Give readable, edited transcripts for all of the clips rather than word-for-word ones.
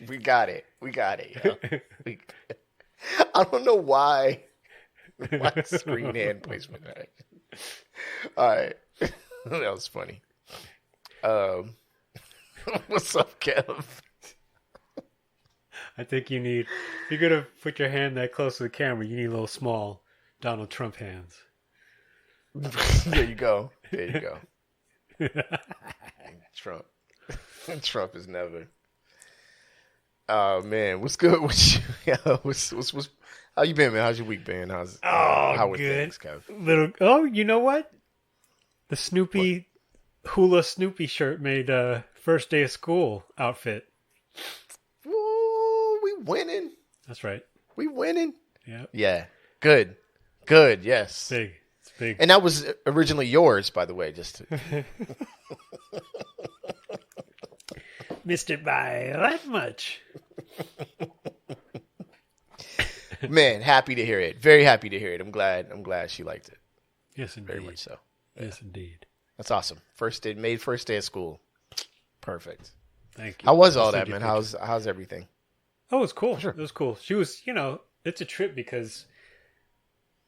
We got it. We got it. Yo. I don't know why. Why screen hand placement? All right. That was funny. What's up, Kev? I think if you're going to put your hand that close to the camera, you need little small Donald Trump hands. There you go. Trump. Trump is never. Oh man, what's good with you? What's how you been, man? How's your week been? How are good. things, Kev? You know what? The Snoopy Hula Snoopy shirt made first day of school outfit. Ooh, we winning. That's right. We winning. Yeah. Yeah. Good. Yes. Big. It's big. And that was originally yours, by the way. Just to... Missed it by that much. Man, happy to hear it. Very happy to hear it. I'm glad she liked it. Yes, indeed. Very much so. Yeah. Yes, indeed. That's awesome. First day of school. Perfect. Thank you. How was all that, man? How's everything? Oh, it was cool. Sure. It was cool. She was, it's a trip because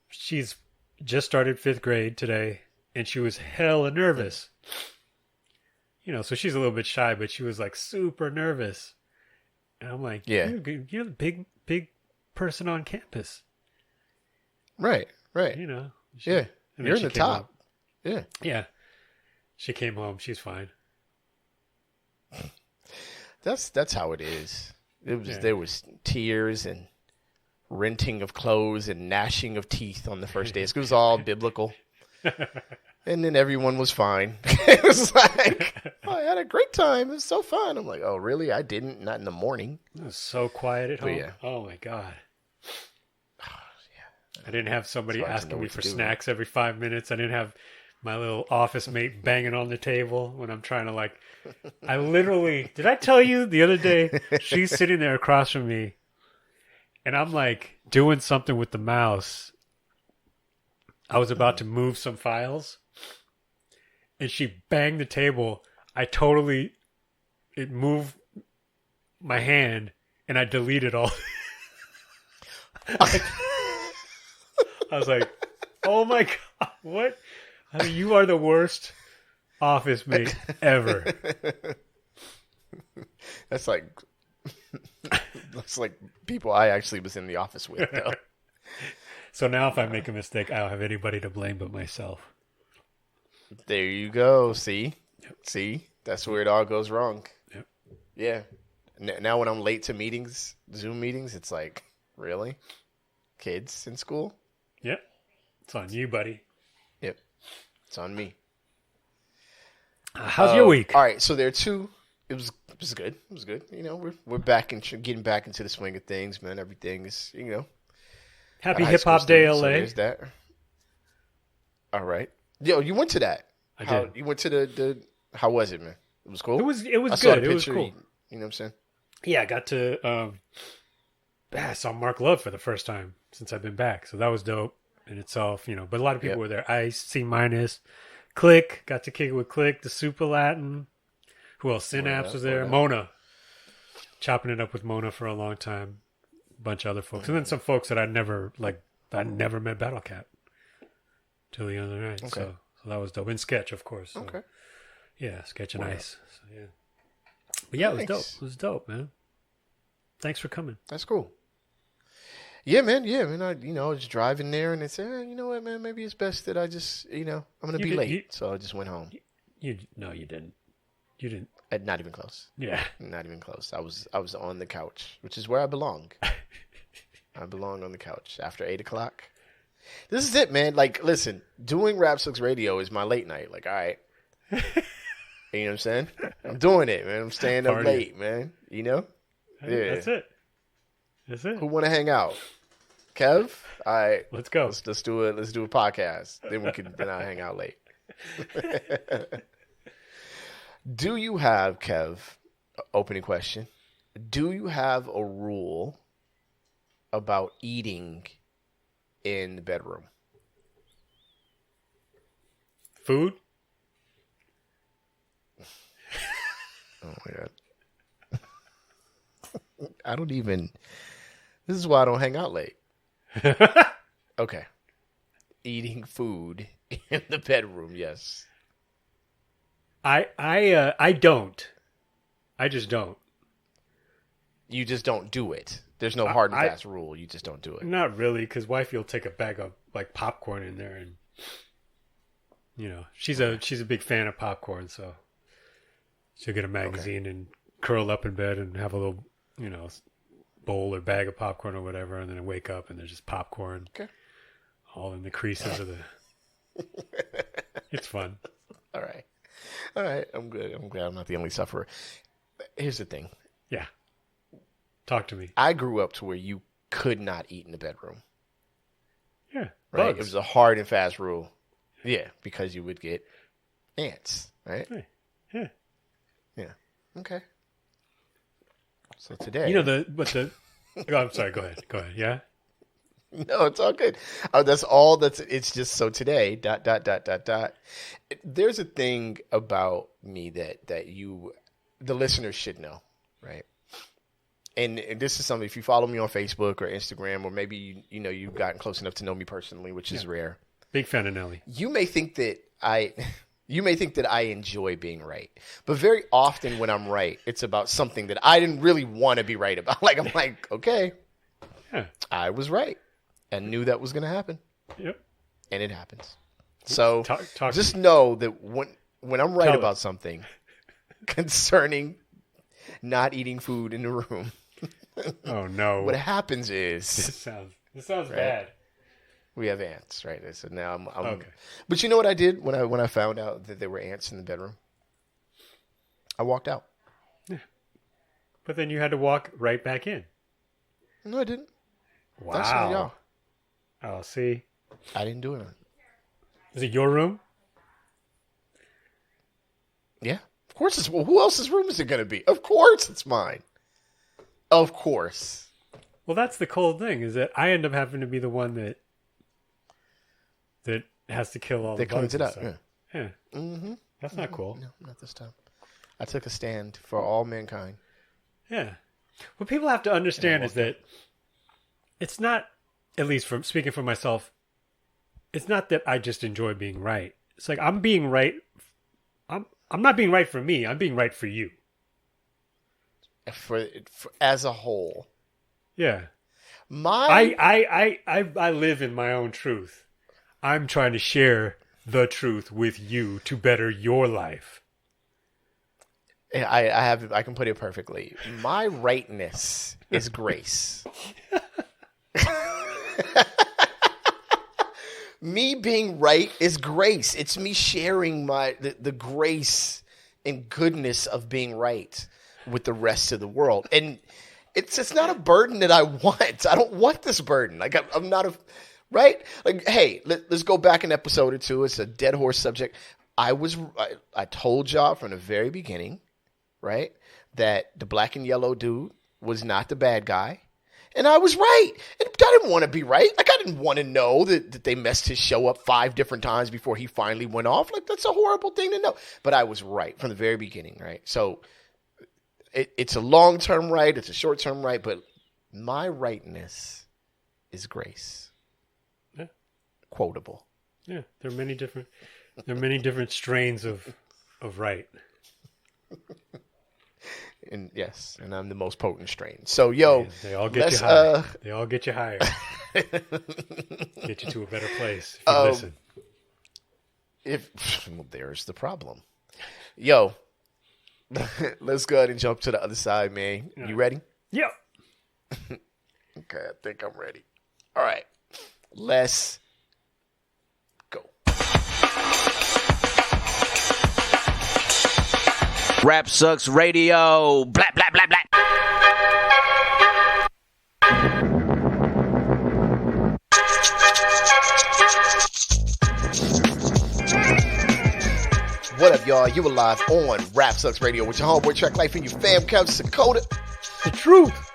she's just started 5th grade today, and she was hella nervous. So she's a little bit shy, but she was like super nervous. And I'm like, yeah, you're the big person on campus. Right. Yeah. You're in the top. Home. Yeah. She came home. She's fine. That's how it is. There was tears and renting of clothes and gnashing of teeth on the first day. It was all biblical. And then everyone was fine. It was like, I had a great time. It was so fun. I'm like, oh, really? I didn't. Not in the morning. It was so quiet at home. Yeah. Oh, my God. Oh, yeah. I didn't have somebody asking me for snacks every 5 minutes. I didn't have my little office mate banging on the table when I'm trying to I literally, did I tell you the other day, she's sitting there across from me and I'm doing something with the mouse. I was about to move some files and she banged the table. It moved my hand and I deleted all. I was like, oh my God, what? I mean, you are the worst office mate ever. That's like people I actually was in the office with, though. So now if I make a mistake, I don't have anybody to blame but myself. There you go. See? Yep. See? That's where it all goes wrong. Yep. Yeah. Now when I'm late to meetings, Zoom meetings, it's like, really? Kids in school? Yep. It's on you, buddy. Yep. It's on me. How's your week? All right. So there are two. It was good. It was good. We're back and getting back into the swing of things, man. Everything is, Happy Hip Hop Day, LA. So there's that. All right. Yo, you went to that. I did. You went to the. How was it, man? It was cool. It was good. Saw the it was picture, cool. You know what I'm saying? Yeah, I got to. I saw Mark Love for the first time since I've been back, so that was dope in itself. But a lot of people were there. Ice, C minus, Click. Got to kick it with Click. The Super Latin. Who else? Synapse was there. Mona. Chopping it up with Mona for a long time. A bunch of other folks, and then some folks that I never met Battle Cat till the other night. Okay. So that was dope. And Sketch, of course. So, Okay. Yeah, Sketch and Ice. So, yeah. But yeah, it was dope. It was dope, man. Thanks for coming. That's cool. Yeah, man. I was driving there and they said, you know what, man, maybe it's best that I just, I'm going to be late. So I just went home. No, you didn't. You didn't. Not even close. Yeah. Not even close. I was on the couch, which is where I belong. I belong on the couch after 8 o'clock. This is it, man. Listen, doing Rap Sucks Radio is my late night. All right. You know what I'm saying? I'm doing it, man. I'm staying up late, man. Yeah. That's it. Who want to hang out? Kev? All right. Let's go. Let's do it. Let's do a podcast. Then I'll hang out late. Do you have, Kev, opening question, do you have a rule about eating in the bedroom? Food? Oh, my God. I don't even. This is why I don't hang out late. Okay. Eating food in the bedroom, yes. I don't. I just don't. You just don't do it. There's no hard and fast rule. You just don't do it. Not really, because wifey will take a bag of like popcorn in there, and she's a big fan of popcorn, so she'll get a magazine and curl up in bed and have a little bowl or bag of popcorn or whatever, and then wake up and there's just popcorn all in the creases of the. It's fun. All right. I'm good. I'm glad I'm not the only sufferer. Here's the thing. Yeah. Talk to me. I grew up to where you could not eat in the bedroom. Yeah. Right. Bugs. It was a hard and fast rule. Yeah, because you would get ants. Right. Yeah. Yeah. Okay. So today, Oh, I'm sorry. Go ahead. Yeah. No, it's all good. That's all. It's just so today. ... There's a thing about me that you, the listeners, should know, right? And this is something. If you follow me on Facebook or Instagram, or maybe you've gotten close enough to know me personally, which is rare. Big fan of Nelly. You may think that I enjoy being right, but very often when I'm right, it's about something that I didn't really want to be right about. Like I'm like, okay, I was right. I knew that was going to happen. Yep. And it happens. So talk just know that when I'm right about something concerning not eating food in the room. Oh no. What happens is this sounds bad. We have ants, right? So now I'm okay. But you know what I did when I found out that there were ants in the bedroom? I walked out. Yeah. But then you had to walk right back in. No, I didn't. Wow. That's not y'all. Oh, see? I didn't do it. Is it your room? Yeah. Of course it's... Well, who else's room is it going to be? Of course it's mine. Of course. Well, that's the cold thing, is that I end up having to be the one that has to kill all the bugs. That cleans it up, yeah. Mm-hmm. That's not cool. No, not this time. I took a stand for all mankind. Yeah. What people have to understand is that it's not, at least from speaking for myself, it's not that I just enjoy being right. It's like I'm being right. I'm not being right for me. I'm being right for you. For as a whole. Yeah. I live in my own truth. I'm trying to share the truth with you to better your life. I can put it perfectly. My rightness is grace. Me being right is grace. It's me sharing the grace and goodness of being right with the rest of the world. And it's not a burden that I want. I don't want this burden. Like I'm not right. Like, hey, let's go back an episode or two. It's a dead horse subject. I told y'all from the very beginning, right, that the black and yellow dude was not the bad guy. And I was right. And I didn't want to be right. Like, I didn't want to know that they messed his show up 5 different times before he finally went off. Like, that's a horrible thing to know. But I was right from the very beginning, right? So it's a long-term right. It's a short-term right. But my rightness is grace. Yeah. Quotable. Yeah. There are many different strains of right. And yes, and I'm the most potent strain. So, yo, they all get you high. They all get you higher. Get you to a better place if you listen. There's the problem. Yo, let's go ahead and jump to the other side, man. You ready? Yep. Okay, I think I'm ready. All right, let's go. Rap Sucks Radio. Blah, blah, blah, blah. What up, y'all? You alive on Rap Sucks Radio with your homeboy Track Life and your fam, Sakoda. The truth.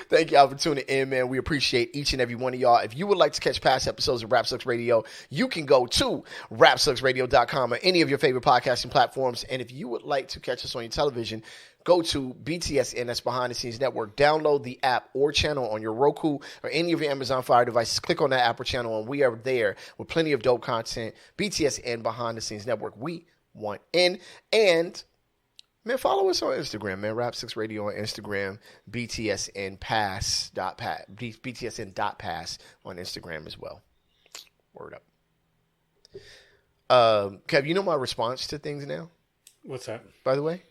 Thank y'all for tuning in, man. We appreciate each and every one of y'all. If you would like to catch past episodes of Rap Sucks Radio, you can go to rapsucksradio.com or any of your favorite podcasting platforms. And if you would like to catch us on your television, go to BTSN, that's Behind the Scenes Network. Download the app or channel on your Roku or any of your Amazon Fire devices. Click on that app or channel, and we are there with plenty of dope content. BTSN, Behind the Scenes Network. We want in. And man, follow us on Instagram, man. Rap 6 Radio on Instagram. BTSN.pass on Instagram as well. Word up. Kev, you know my response to things now? What's that? By the way?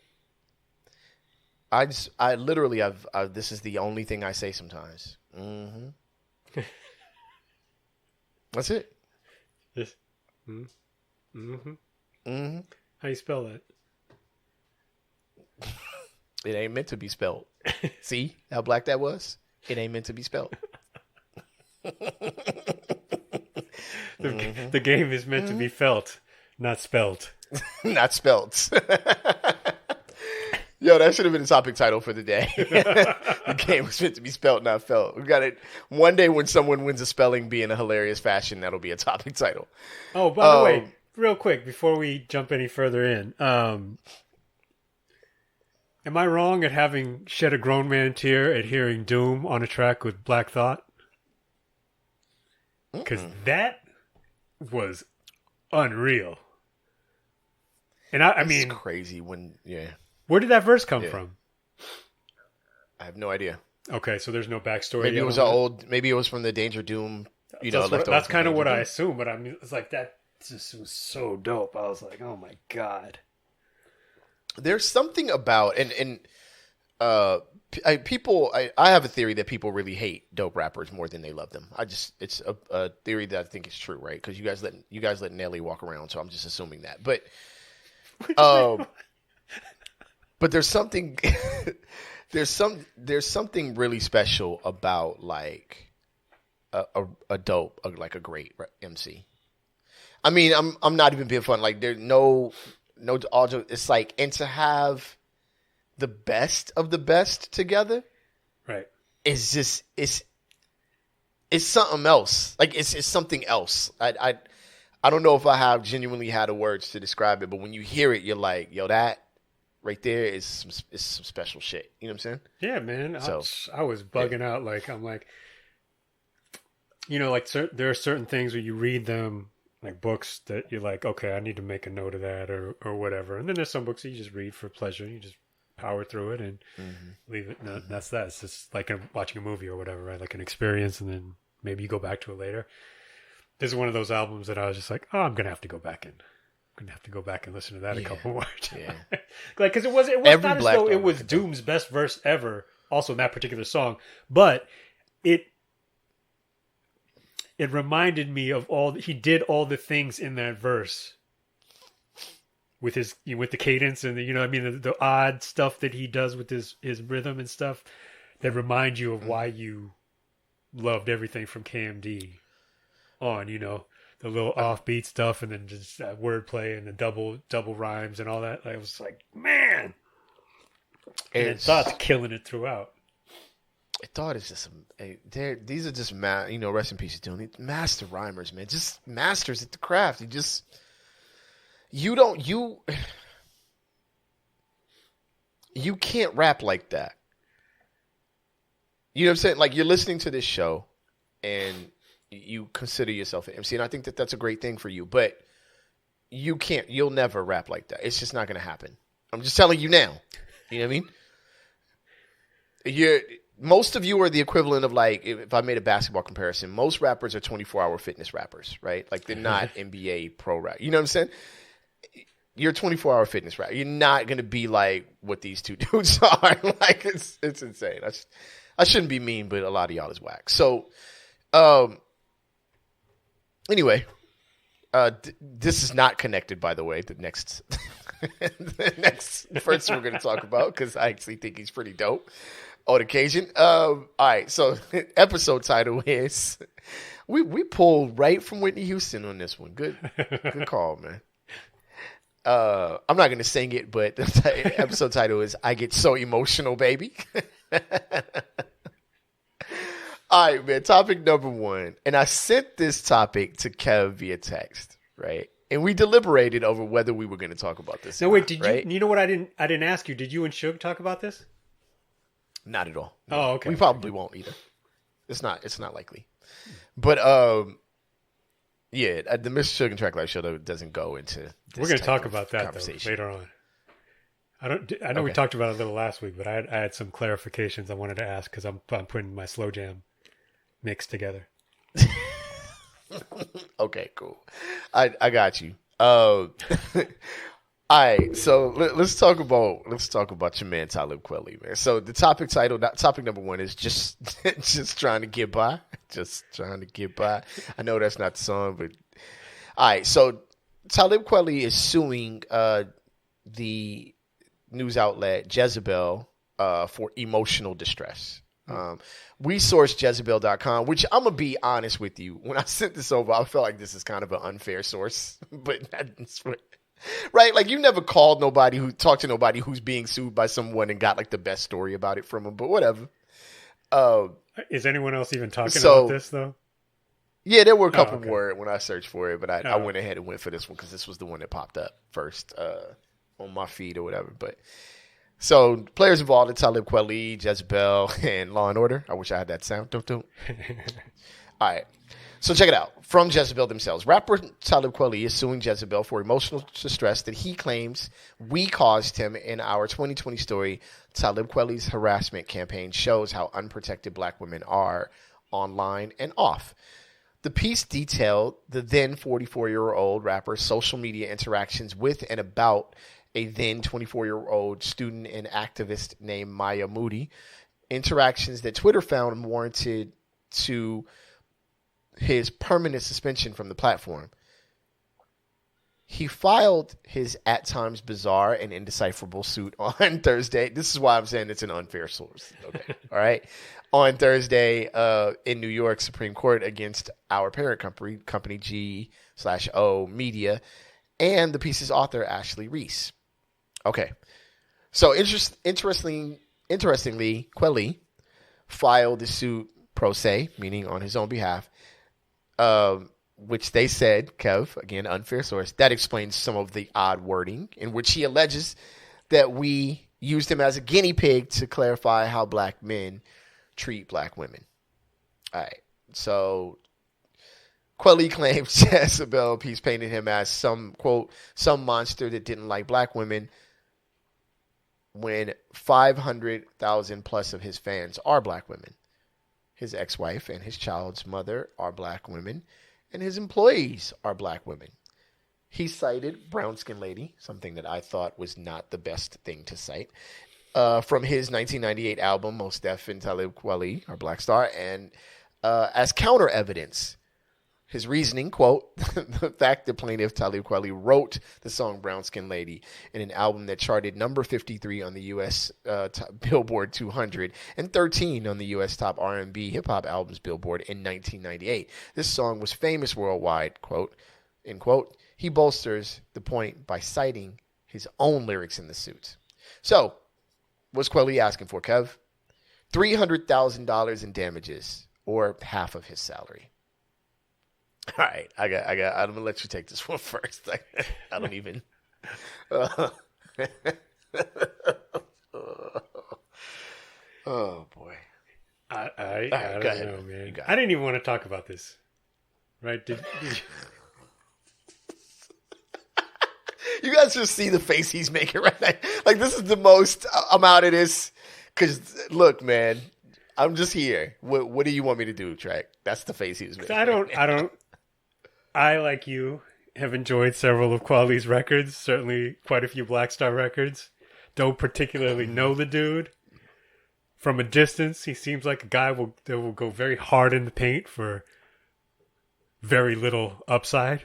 This is the only thing I say sometimes. Mm-hmm. That's it. This. Mm-hmm. Mm-hmm. How you spell that? It ain't meant to be spelled. See how black that was? It ain't meant to be spelled. The game is meant to be felt, not spelled. Not spelled. Yo, that should have been the topic title for the day. The game was meant to be spelled, not felt. We got it. One day when someone wins a spelling bee in a hilarious fashion, that'll be a topic title. Oh, by the way, real quick, before we jump any further in, am I wrong at having shed a grown man tear at hearing Doom on a track with Black Thought? Because that was unreal. And I mean, crazy when, yeah. Where did that verse come from? I have no idea. Okay, so there's no backstory. Maybe it was maybe it was from the Danger Doom, that's kind of what I assume, but I mean, it's like that just was so dope. I was like, oh my God. There's something about, I have a theory that people really hate dope rappers more than they love them. It's a theory that I think is true, right? Because you guys let Nelly walk around, so I'm just assuming that. But, but there's something, there's something really special about like a dope, like a great MC. I mean, I'm not even being fun. Like there's no, it's like, and to have the best of the best together, right? It's just it's something else. Like it's something else. I don't know if I have genuinely had the words to describe it, but when you hear it, you're like, yo, that right there is some special shit. You know what I'm saying? Yeah, man. So, I was bugging out. Like I'm like, you know, like there are certain things where you read them. Like books that you're like, okay, I need to make a note of that or whatever. And then there's some books that you just read for pleasure. You just power through it and leave it. No, that's that. It's just like watching a movie or whatever, right? Like an experience, and then maybe you go back to it later. This is one of those albums that I was just like, oh, I'm gonna have to go back and listen to that a couple more times. Yeah. Like, because it was not as though it was Doom's best verse ever. Also in that particular song, but it reminded me of he did all the things in that verse with the cadence and the odd stuff that he does with his rhythm and stuff that remind you of why you loved everything from KMD on, the little offbeat stuff and then just wordplay and the double rhymes and all that. I was like, man, and Thought's killing it throughout. I thought it's just these are just rest in peace to Doom. Master rhymers, man, just masters at the craft. You can't rap like that. You know what I'm saying? Like you're listening to this show, and you consider yourself an MC, and I think that that's a great thing for you. But you'll never rap like that. It's just not going to happen. I'm just telling you now. You know what I mean? Most of you are the equivalent of like, if I made a basketball comparison, most rappers are 24-hour fitness rappers, right? Like they're not NBA pro rap. You know what I'm saying? You're a 24-hour fitness rapper. You're not going to be like what these two dudes are. Like it's insane. I shouldn't be mean, but a lot of y'all is whack. So, anyway, this is not connected, by the way. The next person we're going to talk about, because I actually think he's pretty dope on occasion. All right, so episode title is we pulled right from Whitney Houston on this one. Good call, man. I'm not going to sing it, but the episode title is I Get So Emotional, Baby. All right, man. Topic number one. And I sent this topic to Kev via text, right? And we deliberated over whether we were going to talk about this. No, wait, did right? you know what I didn't ask you? Did you and Suge talk about this? Not at all. Oh, okay. We probably won't either. It's not likely. But yeah, the Mr. Suge and Track Life show doesn't go into this. We're going to talk about that conversation later on. I know we talked about it a little last week, but I had some clarifications I wanted to ask because I'm putting my slow jam mix together. Okay, cool. I got you. All right, so let's talk about your man Talib Kweli, man. So the topic number one is just trying to get by, just trying to get by. I know that's not the song, but all right. So Talib Kweli is suing the news outlet Jezebel for emotional distress. We sourced Jezebel.com, which I'm going to be honest with you. When I sent this over, I felt like this is kind of an unfair source. But that's right? Like, you never talked to nobody who's being sued by someone and got like the best story about it from them, but whatever. Is anyone else even talking about this, though? Yeah, there were a couple more when I searched for it, but I went ahead and went for this one because this was the one that popped up first on my feed or whatever. But so players involved in Talib Kweli, Jezebel, and Law and Order. I wish I had that sound. Don't. All right. So check it out. From Jezebel themselves. Rapper Talib Kweli is suing Jezebel for emotional distress that he claims we caused him in our 2020 story. Talib Kweli's harassment campaign shows how unprotected black women are online and off. The piece detailed the then 44-year-old rapper's social media interactions with and about a then 24-year-old student and activist named Maya Moody, interactions that Twitter found warranted to his permanent suspension from the platform. He filed his at times bizarre and indecipherable suit on Thursday. This is why I'm saying it's an unfair source. Okay. All right. On Thursday in New York Supreme Court against our parent company G/O Media, and the piece's author, Ashley Reese. Okay. So interestingly, Kweli filed the suit pro se, meaning on his own behalf, which they said, Kev, again, unfair source, that explains some of the odd wording in which he alleges that we used him as a guinea pig to clarify how black men treat black women. All right. So Kweli claims Jezebel piece painted him as some, quote, some monster that didn't like black women when 500,000 plus of his fans are black women. His ex-wife and his child's mother are black women, and his employees are black women. He cited Brown Skin Lady, something that I thought was not the best thing to cite, from his 1998 album, Mos Def and Talib Kweli, our Black Star, and as counter evidence, his reasoning, quote, the fact that plaintiff Talib Kweli wrote the song Brown Skin Lady in an album that charted number 53 on the U.S. Billboard 200 and 13 on the U.S. top R&B hip-hop albums Billboard in 1998. This song was famous worldwide, quote, end quote. He bolsters the point by citing his own lyrics in the suit. So, what's Kweli asking for, Kev? $300,000 in damages, or half of his salary. All right, I'm gonna let you take this one first. I don't even. Oh boy. I don't know, man. I didn't even want to talk about this. Right? Did you... You guys just see the face he's making right now. Like, this is the most I'm out of this. Because look, man, I'm just here. What do you want me to do, Track? That's the face he was making. I, like you, have enjoyed several of Kweli's records, certainly quite a few Black Star records. Don't particularly know the dude. From a distance, he seems like a guy that will go very hard in the paint for very little upside.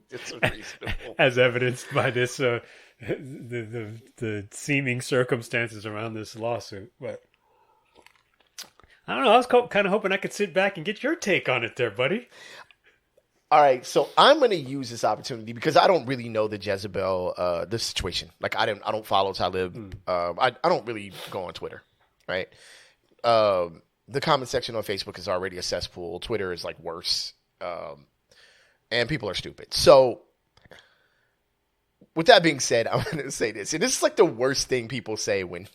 It's unreasonable. As evidenced by this, the seeming circumstances around this lawsuit. But I don't know. I was kind of hoping I could sit back and get your take on it there, buddy. All right, so I'm going to use this opportunity because I don't really know the Jezebel, the situation. Like I don't follow Talib. I don't really go on Twitter, right? The comment section on Facebook is already a cesspool. Twitter is like worse, and people are stupid. So, with that being said, I'm going to say this, and this is like the worst thing people say when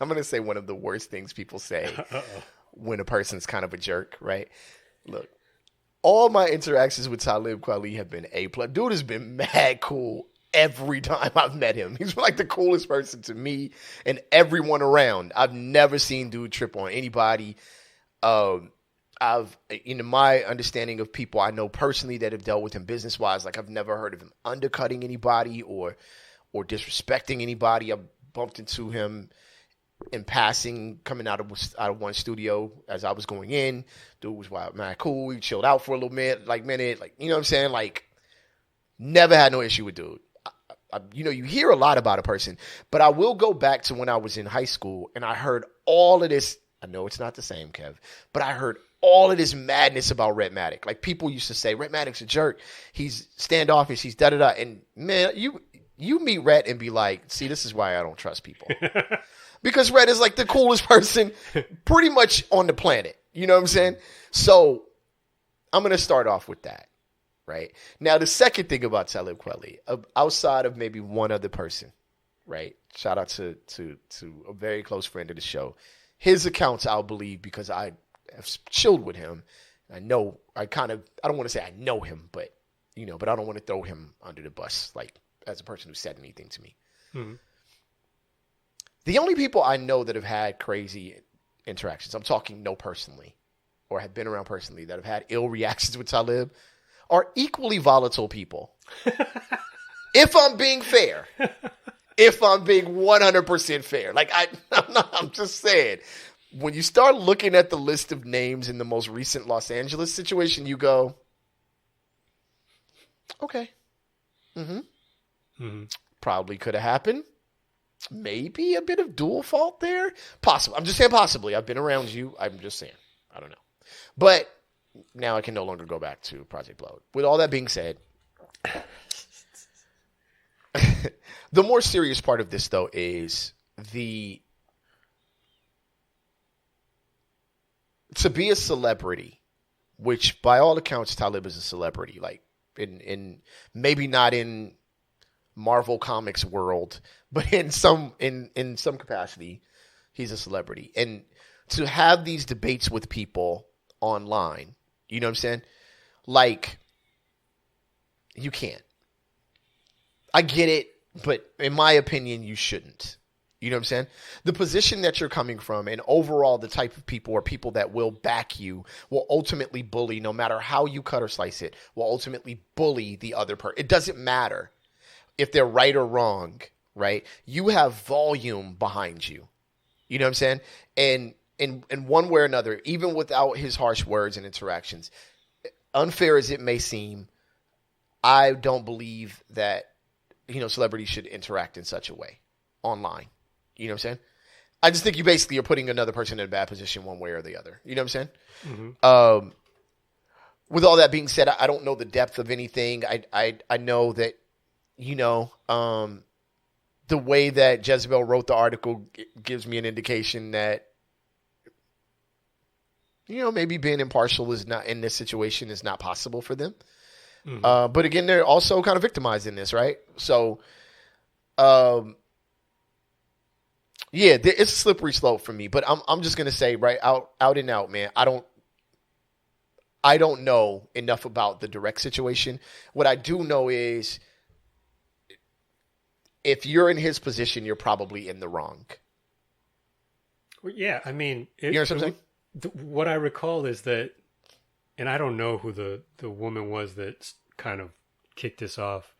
I'm going to say one of the worst things people say when a person's kind of a jerk, right? Look. All my interactions with Talib Kweli have been A+. Dude has been mad cool every time I've met him. He's like the coolest person to me and everyone around. I've never seen dude trip on anybody. My understanding of people I know personally that have dealt with him business-wise, like I've never heard of him undercutting anybody or disrespecting anybody. I've bumped into him in passing, coming out of one studio as I was going in. Dude was wild, man, cool. We chilled out for a little minute, you know what I'm saying? Like, never had no issue with dude. You hear a lot about a person, but I will go back to when I was in high school and I heard all of this. I know it's not the same, Kev, but I heard all of this madness about Redmatic. Like, people used to say, Redmatic's a jerk. He's standoffish. He's da-da-da. And, man, you meet Red and be like, see, this is why I don't trust people. Because Red is like the coolest person pretty much on the planet. You know what I'm saying? So I'm going to start off with that, right? Now, the second thing about Talib Kweli, outside of maybe one other person, right? Shout out to a very close friend of the show. His accounts I'll believe because I have chilled with him. I don't want to say I know him, but I don't want to throw him under the bus, like as a person who said anything to me. Mm-hmm. The only people I know that have had crazy interactions, I'm talking no personally, or have been around personally, that have had ill reactions with Talib, are equally volatile people. If I'm being fair. If I'm being 100% fair. Like, I'm just saying, when you start looking at the list of names in the most recent Los Angeles situation, you go, okay. Probably could have happened. Maybe a bit of dual fault there. Possible. I'm just saying possibly. I've been around you. I'm just saying. I don't know. But now I can no longer go back to Project Blood. With all that being said, the more serious part of this, though, is to be a celebrity, which by all accounts Talib is a celebrity, like in maybe not in Marvel Comics world, but in some capacity, he's a celebrity. And to have these debates with people online, you know what I'm saying? Like, you can't. I get it, but in my opinion, you shouldn't. You know what I'm saying? The position that you're coming from and overall the type of people or people that will back you will ultimately bully, no matter how you cut or slice it, will ultimately bully the other person. It doesn't matter if they're right or wrong, right? You have volume behind you. You know what I'm saying? And in one way or another, even without his harsh words and interactions, unfair as it may seem, I don't believe that, celebrities should interact in such a way online. You know what I'm saying? I just think you basically are putting another person in a bad position one way or the other. You know what I'm saying? Mm-hmm. With all that being said, I don't know the depth of anything. I know that, the way that Jezebel wrote the article gives me an indication that, maybe being impartial is not in this situation is not possible for them. Mm-hmm. But again, they're also kind of victimized in this, right? So, yeah, it's a slippery slope for me. But I'm just gonna say, right, out and out, man. I don't know enough about the direct situation. What I do know is, if you're in his position, you're probably in the wrong. Well, yeah, I mean, you know what I'm saying? What I recall is that, and I don't know who the woman was that kind of kicked this off.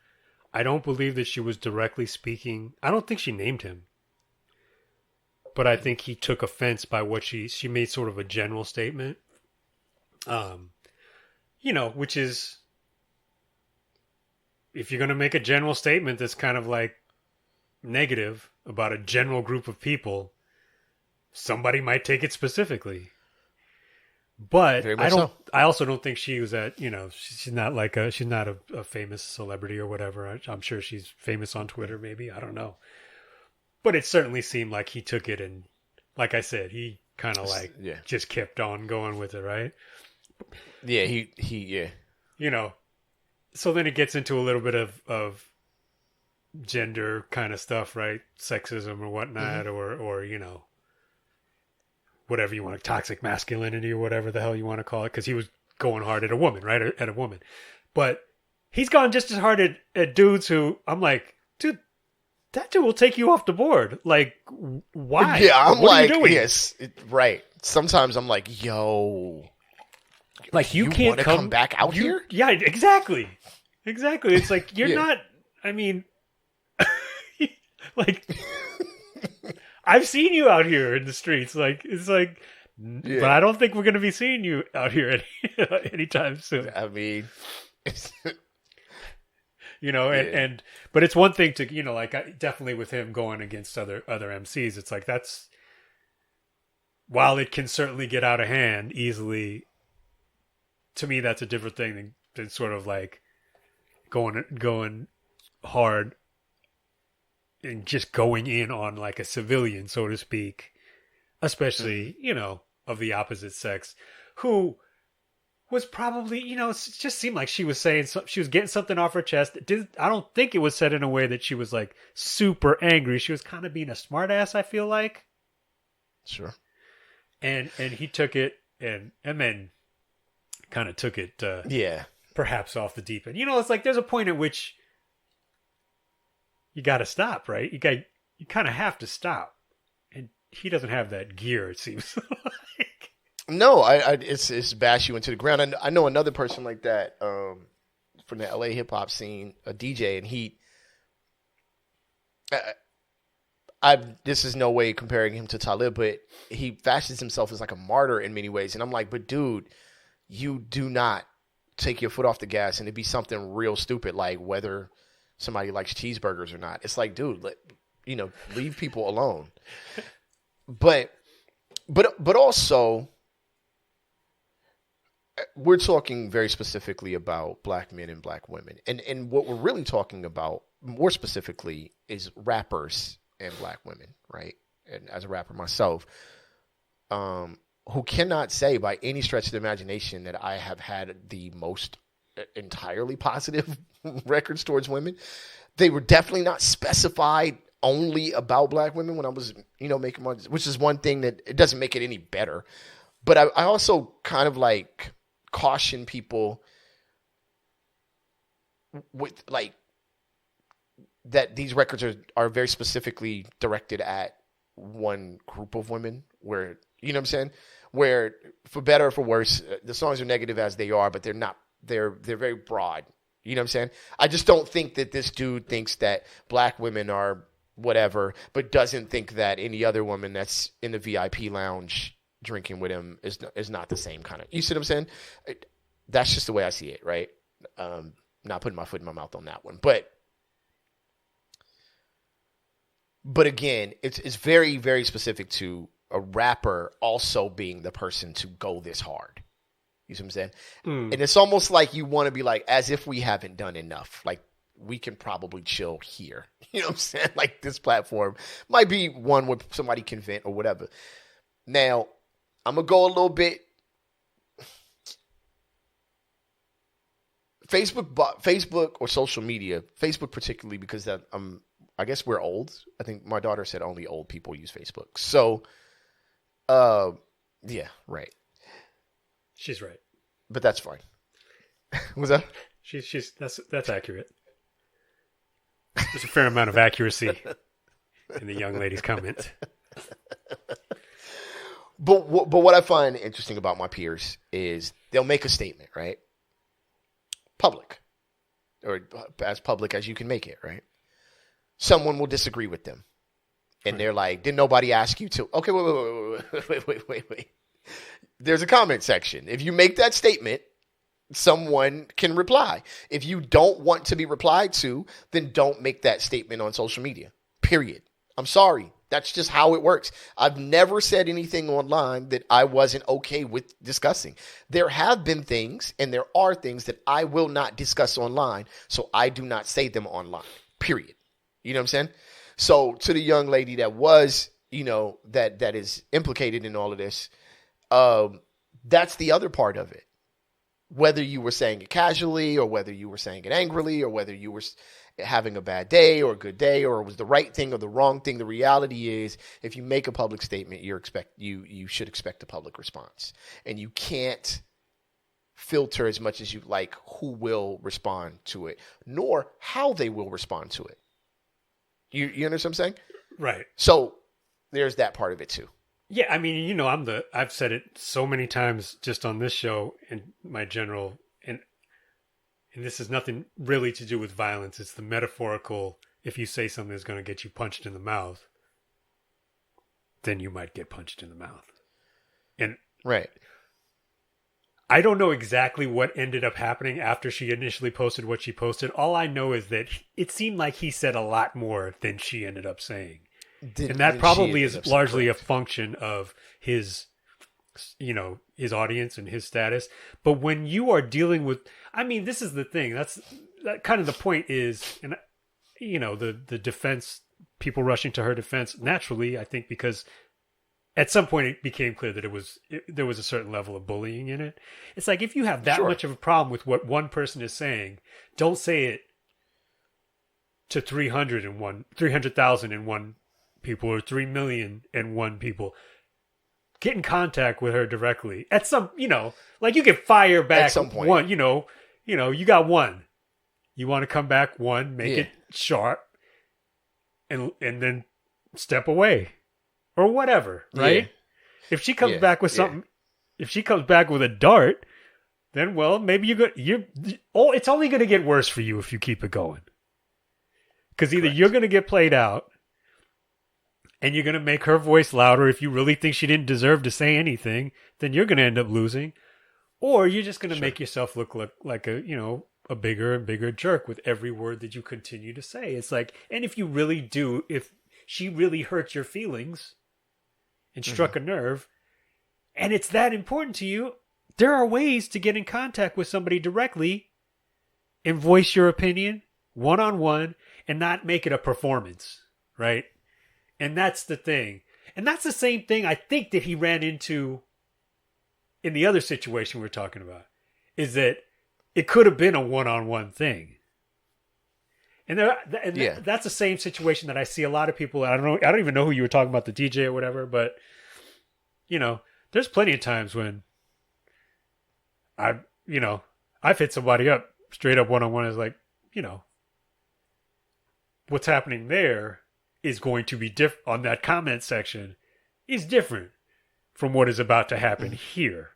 I don't believe that she was directly speaking. I don't think she named him. But I think he took offense by what she made sort of a general statement. Which is, if you're going to make a general statement that's kind of like negative about a general group of people, somebody might take it specifically. But Very I much don't. so. I also don't think she was at. She's not like she's not a famous celebrity or whatever. I'm sure she's famous on Twitter. Maybe I don't know. But it certainly seemed like he took it, and like I said, he kind of like just kept on going with it, right? Yeah, he yeah. So then it gets into a little bit of gender kind of stuff, right? Sexism or whatnot, or whatever you want, toxic masculinity or whatever the hell you want to call it, because he was going hard at a woman, right? At a woman. But he's gone just as hard at dudes who I'm like, dude, that dude will take you off the board. Like, why? Yeah, I'm what like, are you doing? yes, right. Sometimes I'm like, yo, like you can't come back out here. Yeah, exactly. It's like you're not. I mean, like I've seen you out here in the streets. Like it's like, but I don't think we're gonna be seeing you out here anytime soon. I mean, but it's one thing to like definitely with him going against other MCs. It's like that's while it can certainly get out of hand easily. To me, that's a different thing than sort of like going hard and just going in on like a civilian, so to speak, especially, of the opposite sex, who was probably, it just seemed like she was saying she was getting something off her chest. I don't think it was said in a way that she was like super angry. She was kind of being a smartass, I feel like. Sure. And he took it and then kind of took it perhaps off the deep end. It's like there's a point at which you got to stop, right? You kind of have to stop. And he doesn't have that gear, it seems like. No, it's bash you into the ground. I know another person like that from the LA hip hop scene, a DJ, and he this is no way comparing him to Talib, but he fashions himself as like a martyr in many ways. And I'm like, but dude, you do not take your foot off the gas and it'd be something real stupid like whether somebody likes cheeseburgers or not. It's like, dude, leave people alone. But also, we're talking very specifically about black men and black women. And what we're really talking about more specifically is rappers and black women, right? And as a rapper myself, who cannot say by any stretch of the imagination that I have had the most entirely positive records towards women. They were definitely not specified only about black women when I was, making my, which is one thing that it doesn't make it any better. But I also kind of like caution people with like that these records are very specifically directed at one group of women where, you know what I'm saying? Where for better or for worse, the songs are negative as they are, but they're not, they're very broad. You know what I'm saying? I just don't think that this dude thinks that black women are whatever, but doesn't think that any other woman that's in the VIP lounge drinking with him is not the same kind of, you see what I'm saying? That's just the way I see it, right? Not putting my foot in my mouth on that one. But again, it's very, very specific to a rapper also being the person to go this hard. You see what I'm saying? And it's almost like you want to be like, as if we haven't done enough. Like, we can probably chill here. You know what I'm saying? Like, this platform might be one where somebody can vent or whatever. Now, I'm going to go a little bit. Facebook or social media, Facebook particularly, because I guess we're old. I think my daughter said only old people use Facebook. So, yeah, right. She's right. But that's fine. Was that? That's accurate. There's a fair amount of accuracy in the young lady's comment. But what I find interesting about my peers is they'll make a statement, right? Public. Or as public as you can make it, right? Someone will disagree with them. And they're like, did nobody ask you to? Okay, wait. There's a comment section. If you make that statement, someone can reply. If you don't want to be replied to, then don't make that statement on social media. Period. I'm sorry. That's just how it works. I've never said anything online that I wasn't okay with discussing. There have been things and there are things that I will not discuss online, so I do not say them online, period. You know what I'm saying? So to the young lady that was, that is implicated in all of this, that's the other part of it. Whether you were saying it casually or whether you were saying it angrily or whether you were having a bad day or a good day or it was the right thing or the wrong thing, the reality is if you make a public statement, you should expect a public response. And you can't filter as much as you like who will respond to it, nor how they will respond to it. You understand what I'm saying? Right. So there's that part of it too. Yeah, I mean, I've said it so many times just on this show in my general, and this has nothing really to do with violence. It's the metaphorical, if you say something that's going to get you punched in the mouth, then you might get punched in the mouth. And right. I don't know exactly what ended up happening after she initially posted what she posted. All I know is that it seemed like he said a lot more than she ended up saying. And that probably is largely a function of his, his audience and his status. But when you are dealing with, I mean, this is the thing. That kind of the point is, and the defense, people rushing to her defense naturally, I think, because at some point it became clear that there was a certain level of bullying in it. It's like, if you have that much of a problem with what one person is saying, don't say it to 300,001 people or 3,000,001 people. Get in contact with her directly at some, like you can fire back at some point. One, you got one. You want to come back one, make it sharp, and then step away or whatever, right? Yeah. If she comes back with something, if she comes back with a dart, then maybe it's only going to get worse for you if you keep it going. Because either you're going to get played out, and you're going to make her voice louder. If you really think she didn't deserve to say anything, then you're going to end up losing. Or you're just going to make yourself look like a bigger and bigger jerk with every word that you continue to say. It's like, and if she really hurt your feelings and struck a nerve, and it's that important to you, there are ways to get in contact with somebody directly and voice your opinion one-on-one and not make it a performance, right? And that's the thing. And that's the same thing I think that he ran into in the other situation we're talking about, is that it could have been a one-on-one thing. And that's the same situation that I see a lot of people. I don't even know who you were talking about, the DJ or whatever, but there's plenty of times when I've hit somebody up straight up one-on-one. Is like, what's happening there is going to be different on that comment section is different from what is about to happen here.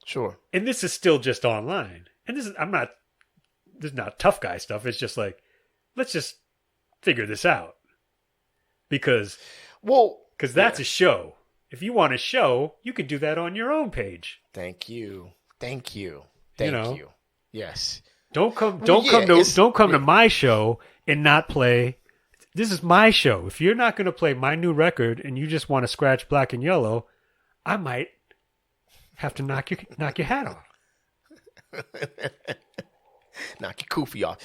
Sure. And this is still just online. And this is not tough guy stuff. It's just like, let's just figure this out. Because that's a show. If you want a show, you can do that on your own page. Thank you. Yes. Don't come to my show and not play. This is my show. If you're not going to play my new record and you just want to scratch Black and Yellow, I might have to knock your hat off. Knock your kufi off.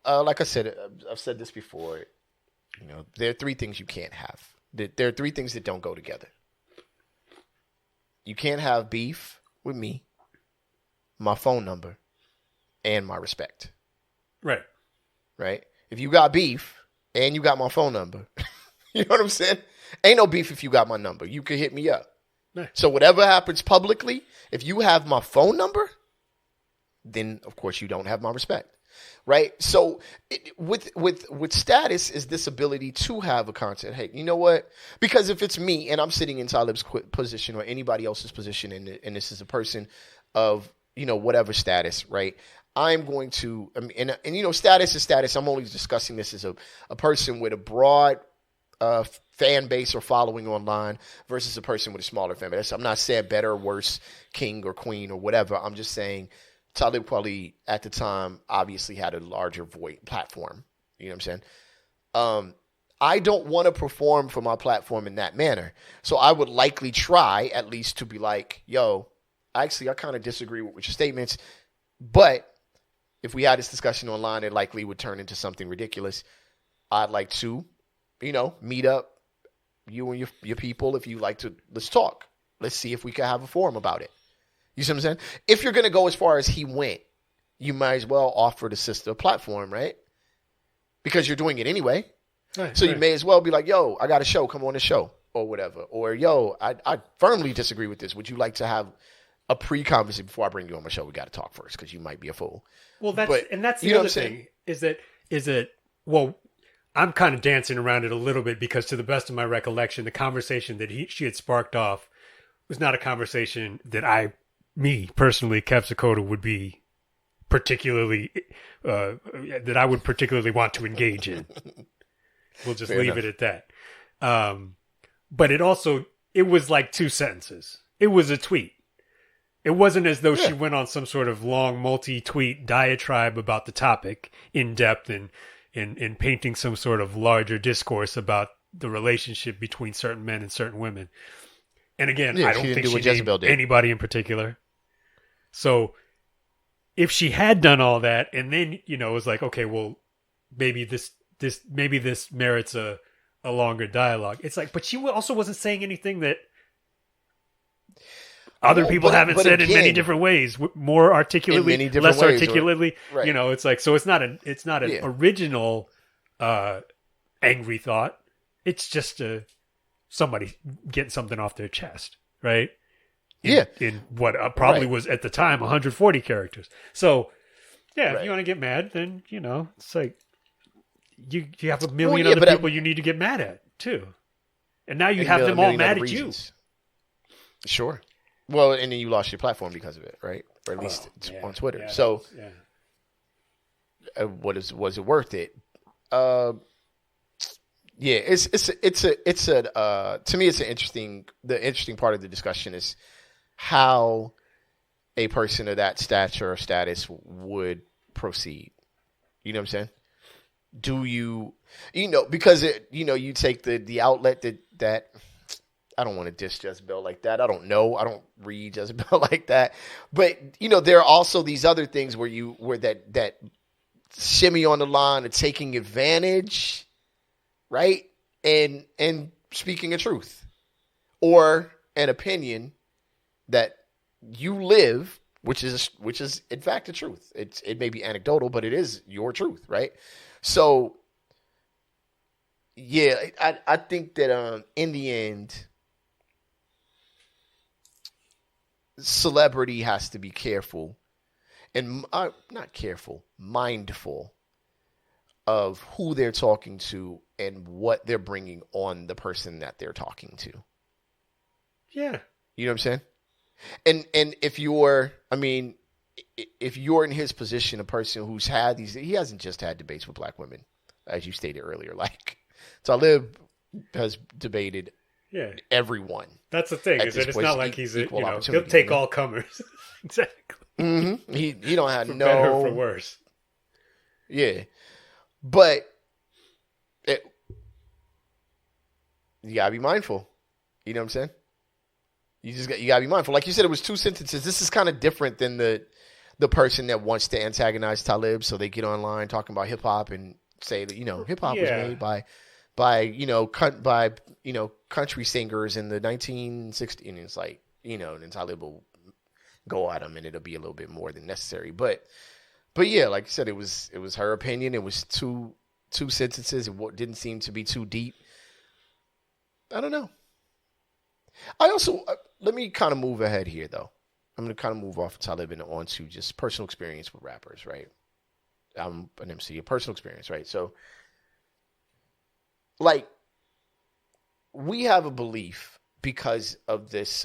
Like I said, I've said this before. There are three things you can't have. There are three things that don't go together. You can't have beef with me, my phone number, and my respect. Right. Right? If you got beef and you got my phone number, you know what I'm saying? Ain't no beef if you got my number. You can hit me up. Right. So whatever happens publicly, if you have my phone number, then of course you don't have my respect. Right? So with status is this ability to have a content. Hey, you know what? Because if it's me and I'm sitting in Talib's position or anybody else's position and this is a person of, whatever status, right? I'm going to, status is status. I'm only discussing this as a person with a broad fan base or following online versus a person with a smaller fan base. I'm not saying better or worse, king or queen or whatever. I'm just saying Talib Kweli at the time obviously had a larger platform. You know what I'm saying? I don't want to perform for my platform in that manner. So I would likely try at least to be like, yo, actually, I kind of disagree with your statements. But if we had this discussion online, it likely would turn into something ridiculous. I'd like to, meet up, you and your people. If you like to, let's talk. Let's see if we can have a forum about it. You see what I'm saying? If you're going to go as far as he went, you might as well offer the sister a platform, right? Because you're doing it anyway. Right, so you may as well be like, yo, I got a show. Come on the show or whatever. Or, yo, I firmly disagree with this. Would you like to have a pre-conversation before I bring you on my show? We got to talk first because you might be a fool. Well, that's the other thing is that, well, I'm kind of dancing around it a little bit because to the best of my recollection, the conversation that she had sparked off was not a conversation that me personally, Kev Sakoda, would be particularly, that I would particularly want to engage in. We'll just leave it at that. But it was like 2 sentences. It was a tweet. It wasn't as though she went on some sort of long multi-tweet diatribe about the topic in depth and painting some sort of larger discourse about the relationship between certain men and certain women. And again, I don't think she named anybody in particular. So if she had done all that and then, it was like, okay, well, maybe this merits a longer dialogue. It's like, but she also wasn't saying anything that other people haven't said in many different ways, more articulately, less articulately. Right. It's like, so it's not an original angry thought. It's just somebody getting something off their chest, right? In what probably was at the time 140 characters. So, if you want to get mad, then it's like. You have a million other people you need to get mad at, too. And now you have them all mad at you. Sure. Well, and then you lost your platform because of it, right? Or at least on Twitter. Was it worth it? To me, it's the interesting part of the discussion is how a person of that stature or status would proceed. You know what I'm saying? Do you because you take the outlet that I don't want to diss Jezebel like that. I don't know. I don't read Jezebel like that. But there are also these other things where that shimmy on the line of taking advantage, right? And speaking a truth or an opinion that you live, which is in fact the truth. It may be anecdotal, but it is your truth, right? So, I think that in the end, celebrity has to be careful and not careful, mindful of who they're talking to and what they're bringing on the person that they're talking to. Yeah. You know what I'm saying? And if you're in his position, a person who's had he hasn't just had debates with black women, as you stated earlier. Like Talib has debated everyone. That's the thing, is that it's not like he's he'll take all comers. Exactly. Mm-hmm. He don't have for better or for worse. Yeah, but you gotta be mindful. You know what I'm saying? You gotta be mindful. Like you said, it was 2 sentences. This is kind of different than the person that wants to antagonize Talib, so they get online talking about hip hop and say that hip hop was made by country singers in the 1960s, and it's like then Talib will go at them, and it'll be a little bit more than necessary. But yeah, like I said, it was her opinion. It was two sentences. It didn't seem to be too deep. I don't know. I also let me kind of move ahead here, though. I'm going to kind of move off of Talib and on to just personal experience with rappers, right? I'm an MC, a personal experience, right? So, like, we have a belief because of this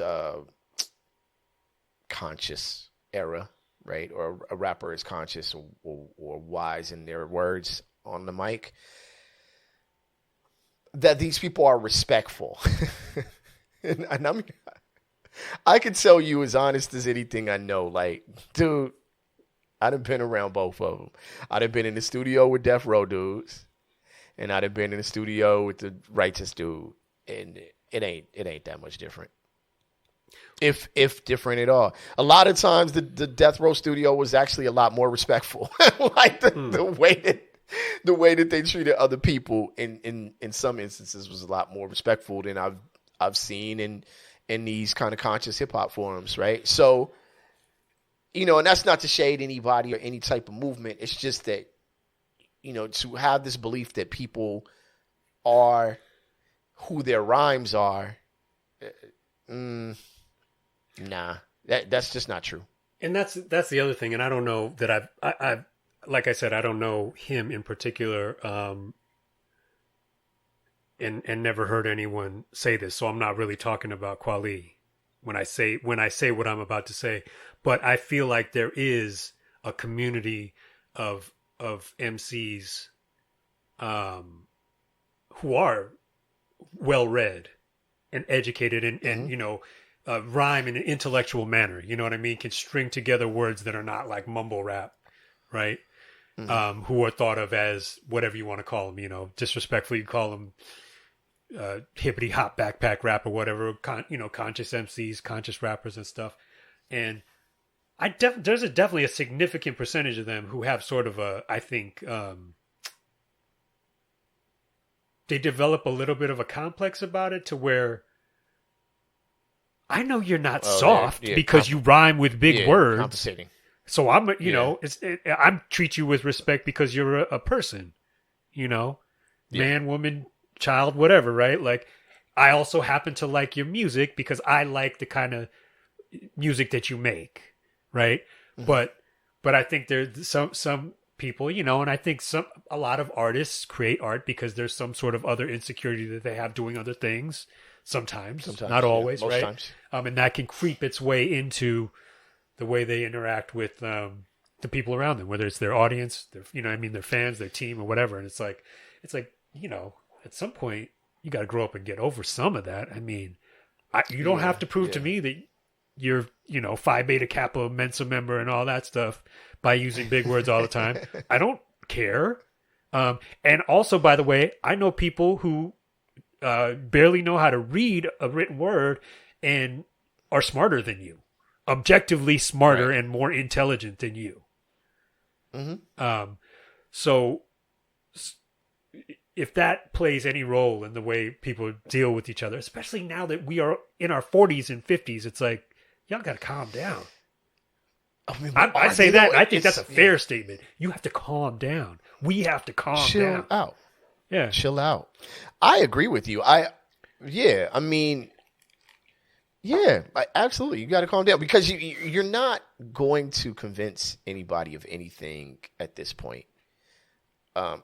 conscious era, right? Or a rapper is conscious or wise in their words on the mic, that these people are respectful. and I can tell you as honest as anything I know, like, dude, I done been around both of them. I done been in the studio with Death Row dudes, and I done been in the studio with the Righteous dude, and it ain't that much different. If different at all. A lot of times the Death Row studio was actually a lot more respectful. Like the way that they treated other people in some instances was a lot more respectful than I've seen in these kind of conscious hip hop forums, right? So, you know, and that's not to shade anybody or any type of movement. It's just that, you know, to have this belief that people are who their rhymes are, nah, that's just not true. And that's the other thing. And I don't know that I've like I said, I don't know him in particular, and never heard anyone say this. So I'm not really talking about Kweli when I say what I'm about to say. But I feel like there is a community of MCs who are well read and educated and you know, rhyme in an intellectual manner. You know what I mean? Can string together words that are not like mumble rap, right? Who are thought of as whatever you want to call them. You know, disrespectfully you call them hippity hop backpack rap or whatever. Conscious MCs, conscious rappers and stuff. And there's definitely a significant percentage of them who have sort of I think they develop a little bit of a complex about it to where I know you're not soft because you rhyme with big words. Compensating. So I'm, I'm treat you with respect because you're a person, you know, man, woman, child, whatever, right? Like, I also happen to like your music because I like the kind of music that you make, right? Mm-hmm. But I think there's some people, you know, and I think a lot of artists create art because there's some sort of other insecurity that they have doing other things. Sometimes not always, most right? Times. And that can creep its way into the way they interact with the people around them, whether it's their audience, their fans, their team, or whatever. And it's like, you know, at some point you got to grow up and get over some of that. I mean, you don't have to prove to me that you're, you know, Phi Beta Kappa Mensa member and all that stuff by using big words all the time. I don't care. And also, by the way, I know people who barely know how to read a written word and are smarter than you, objectively smarter and more intelligent than you. Mm-hmm. So if that plays any role in the way people deal with each other, especially now that we are in our 40s and 50s, it's like, y'all got to calm down. I mean, I say that, and I think that's a fair statement. You have to calm down. We have to calm down. Chill out. Yeah. Chill out. I agree with you. Absolutely. You got to calm down because you're not going to convince anybody of anything at this point,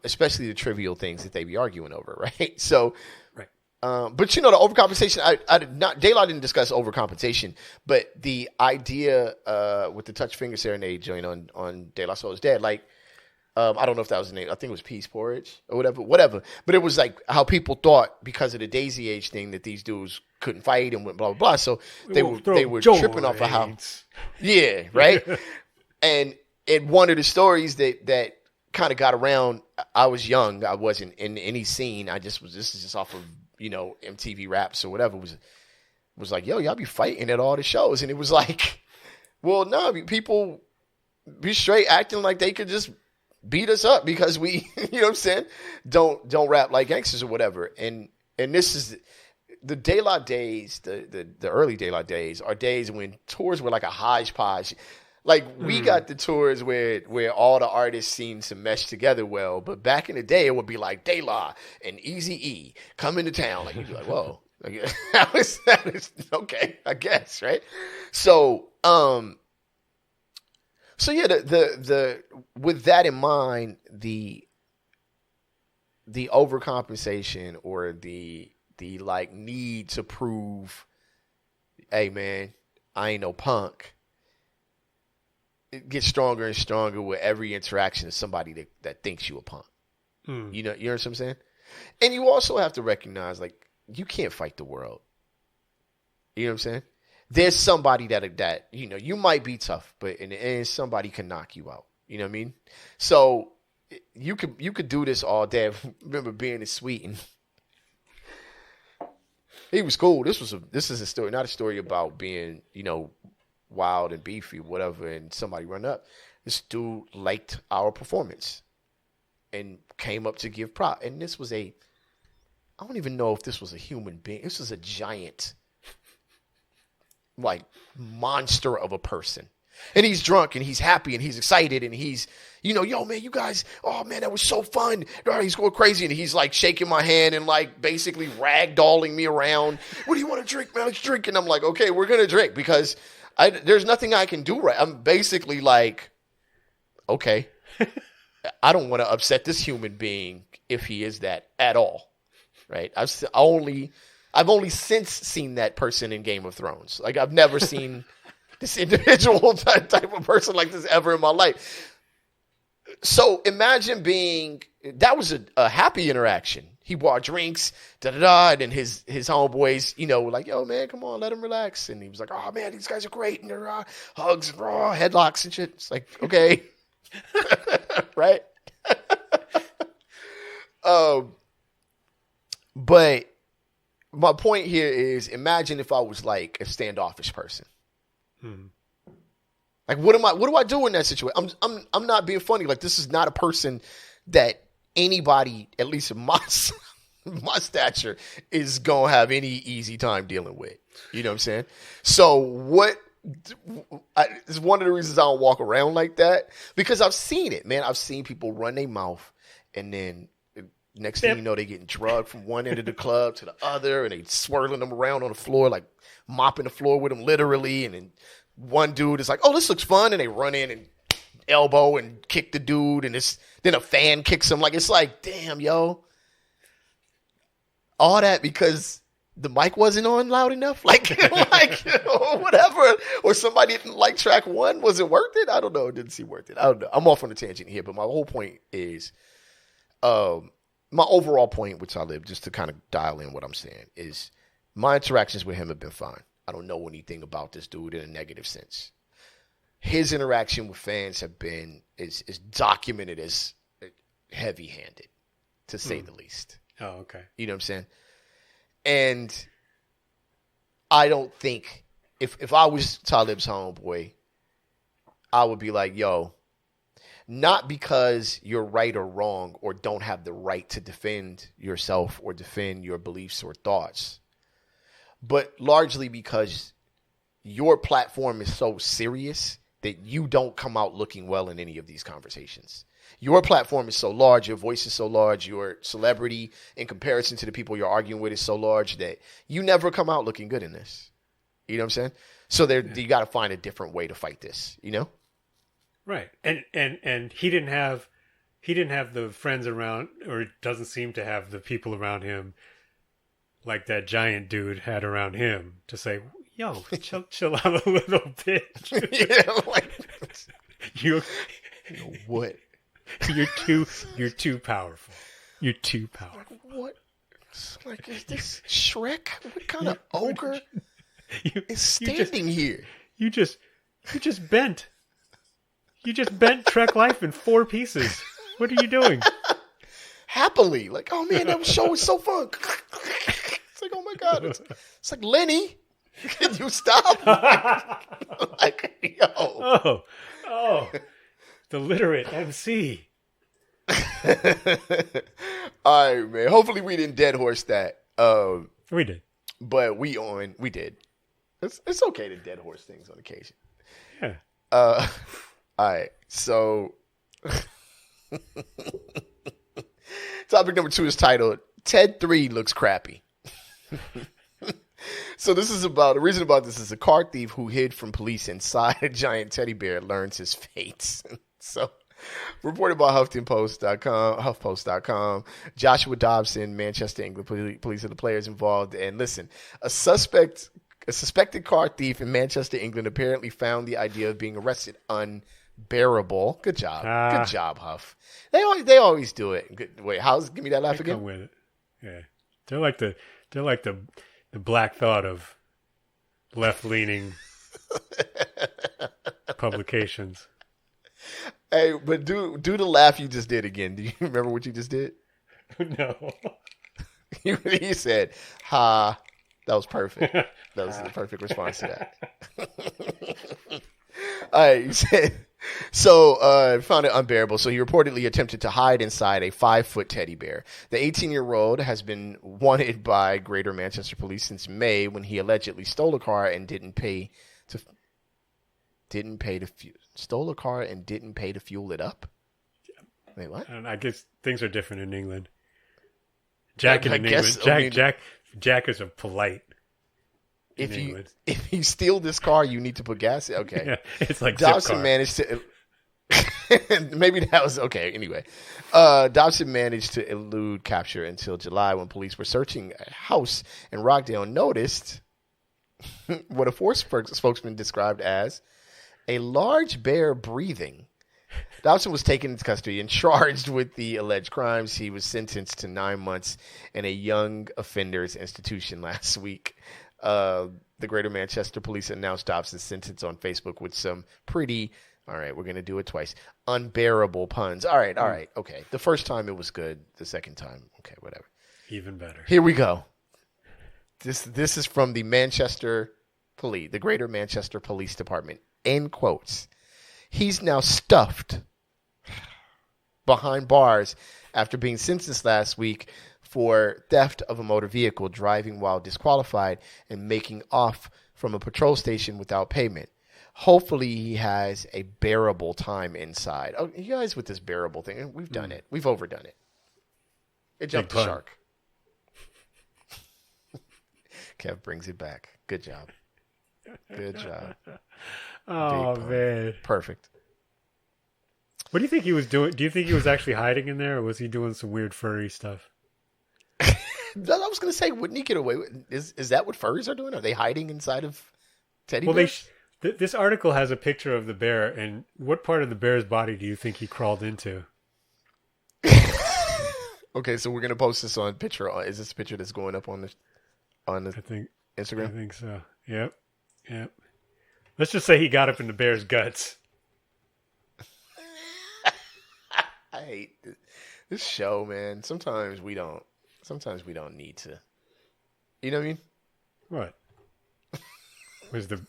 especially the trivial things that they be arguing over, right? So, right. But you know, the overcompensation. Daylight didn't discuss overcompensation, but the idea with the Touch Finger Serenade joint on De La Soul's Dead, like. I don't know if that was the name. I think it was Peace Porridge or whatever. But it was like how people thought because of the Daisy Age thing that these dudes couldn't fight and went blah, blah, blah. So they were tripping off of how. Yeah, right? And one of the stories that kind of got around, I was young. I wasn't in any scene. This is just off of, you know, MTV Raps or whatever. Was like, yo, y'all be fighting at all the shows. And it was like, well, no, people be straight acting like they could just beat us up because we, you know what I'm saying, don't rap like gangsters or whatever. And this is the De La days, the early De La days are days when tours were like a hodgepodge. Like we got the tours where all the artists seemed to mesh together well, but back in the day it would be like De La and Eazy-E coming to town. Like you'd be like, whoa, that is okay, I guess, right? So So yeah, the with that in mind, the overcompensation or the like need to prove, hey man, I ain't no punk. It gets stronger and stronger with every interaction of somebody that thinks you a punk. You know what I'm saying? And you also have to recognize, like, you can't fight the world. You know what I'm saying? There's somebody that you know, you might be tough, but in the end, somebody can knock you out. You know what I mean? So you could do this all day. I remember being in Sweden. He was cool. This is a story, not a story about being, wild and beefy, whatever, and somebody run up. This dude liked our performance and came up to give prop. And this was I don't even know if this was a human being. This was a giant, like, monster of a person. And he's drunk and he's happy and he's excited and he's, yo, man, you guys, oh, man, that was so fun. He's going crazy. And he's like shaking my hand and like basically ragdolling me around. What do you want to drink, man? Let's drink. And I'm like, okay, we're going to drink because there's nothing I can do right. I'm basically like, okay, I don't want to upset this human being if he is that at all. Right. I've only since seen that person in Game of Thrones. Like, I've never seen this individual type of person like this ever in my life. So imagine that was a happy interaction. He bought drinks, and then his homeboys, like, yo, man, come on, let him relax. And he was like, oh, man, these guys are great. And they're hugs and headlocks and shit. It's like, okay. Right? But my point here is, imagine if I was like a standoffish person. Like, what do I do in that situation? I'm not being funny. Like, this is not a person that anybody, at least in my stature, is gonna have any easy time dealing with. You know what I'm saying? So it's one of the reasons I don't walk around like that, because I've seen it, man. I've seen people run their mouth, and then next thing you know, they getting drugged from one end of the club to the other, and they swirling them around on the floor, like mopping the floor with them literally. And then one dude is like, oh, this looks fun. And they run in and elbow and kick the dude. And then a fan kicks him. Like, it's like, damn, yo. All that because the mic wasn't on loud enough. Like, or whatever. Or somebody didn't like track one. Was it worth it? I don't know. It didn't seem worth it. I don't know. I'm off on a tangent here. But my whole point is, my overall point, which I live, just to kind of dial in what I'm saying, is my interactions with him have been fine. I don't know anything about this dude in a negative sense. His interaction with fans is documented as heavy-handed, to say the least. Oh, okay. You know what I'm saying? And I don't think, if I was Talib's homeboy, I would be like, yo, not because you're right or wrong or don't have the right to defend yourself or defend your beliefs or thoughts, but largely because your platform is so serious that you don't come out looking well in any of these conversations. Your platform is so large, your voice is so large, your celebrity in comparison to the people you're arguing with is so large that you never come out looking good in this. You know what I'm saying? So you got to find a different way to fight this, Right. And he didn't have the friends around, or doesn't seem to have the people around him like that giant dude had around him to say, yo, chill out a little bit. Yeah, like, what? You're too powerful. You're too powerful. Like, what? Like, is this Shrek? What kind of ogre is standing here? You just bent. You just bent Trek Life in 4 pieces. What are you doing? Happily. Like, oh man, that show was so fun. It's like, oh my God. It's like, Lenny, can you stop? Like, yo. Oh. The literate MC. All right, man. Hopefully we didn't dead horse that. We did. But we did. It's okay to dead horse things on occasion. Yeah. All right. So topic number 2 is titled Ted 3 Looks Crappy. So the reason about this is a car thief who hid from police inside a giant teddy bear learns his fate. So, reported by HuffPost.com, Joshua Dobson, Manchester, England police are the players involved. And listen, a suspected car thief in Manchester, England apparently found the idea of being arrested unbearable. Good job. Good job, Huff. They always do it. Good. Wait, give me that laugh again? Come with it. Yeah. They're like the black thought of left-leaning publications. Hey, but do the laugh you just did again. Do you remember what you just did? No. He said, "Ha." That was perfect. That was the perfect response to that. All right, he said, found it unbearable. So he reportedly attempted to hide inside a 5-foot teddy bear. The 18-year-old has been wanted by Greater Manchester Police since May when he allegedly stole a car and didn't pay to fuel it up. Wait, what? I guess things are different in England. Jack is a polite. If you steal this car, you need to put gas in. Okay. Yeah, it's like Dobson managed to maybe that was okay. Anyway, Dobson managed to elude capture until July when police were searching a house in Rockdale and noticed what a force spokesman described as a large bear breathing. Dobson was taken into custody and charged with the alleged crimes. He was sentenced to 9 months in a young offenders institution last week. The Greater Manchester Police announced Dobson's sentence on Facebook with some pretty, all right, we're going to do it twice, unbearable puns. All right, okay. The first time it was good. The second time, okay, whatever. Even better. Here we go. This is from the Manchester Police, the Greater Manchester Police Department. End quotes. He's now stuffed behind bars after being sentenced last week for theft of a motor vehicle, driving while disqualified, and making off from a patrol station without payment. Hopefully he has a bearable time inside. Oh, you guys with this bearable thing, we've done it. We've overdone it. It jumped the shark. Kev brings it back. Good job. Good job. Oh, man. Perfect. What do you think he was doing? Do you think he was actually hiding in there, or was he doing some weird furry stuff? I was going to say, wouldn't he get away with? Is that what furries are doing? Are they hiding inside of teddy bears? This article has a picture of the bear, and what part of the bear's body do you think he crawled into? Okay, so we're going to post this on picture. Is this a picture that's going up on the Instagram? I think so. Yep. Let's just say he got up in the bear's guts. I hate this show, man. Sometimes we don't need to. You know what I mean? What? Was the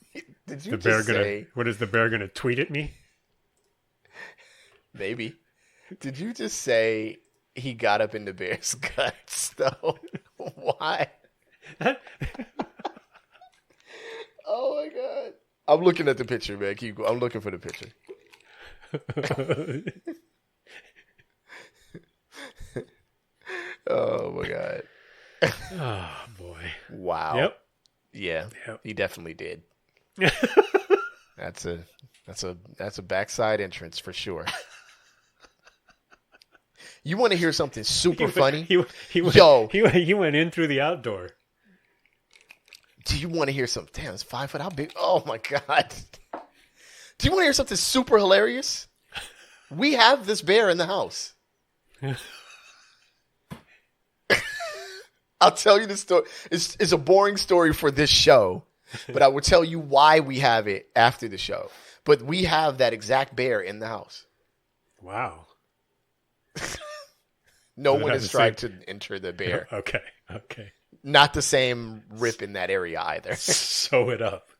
Did you the bear just gonna? say, What is the bear gonna tweet at me? Maybe. Did you just say he got up in the bear's guts? Though, why? Oh my god! I'm looking at the picture, man. I'm looking for the picture. Oh my god! Oh boy! Wow. Yep. Yeah. Yep. He definitely did. That's a backside entrance for sure. You want to hear something super funny? He went in through the outdoor. Do you want to hear something? Damn, it's 5 foot. How big? Oh my god! Do you want to hear something super hilarious? We have this bear in the house. I'll tell you the story. It's a boring story for this show, but I will tell you why we have it after the show. But we have that exact bear in the house. Wow. No one has tried to enter the bear. Okay. Not the same rip in that area either. Sew it up.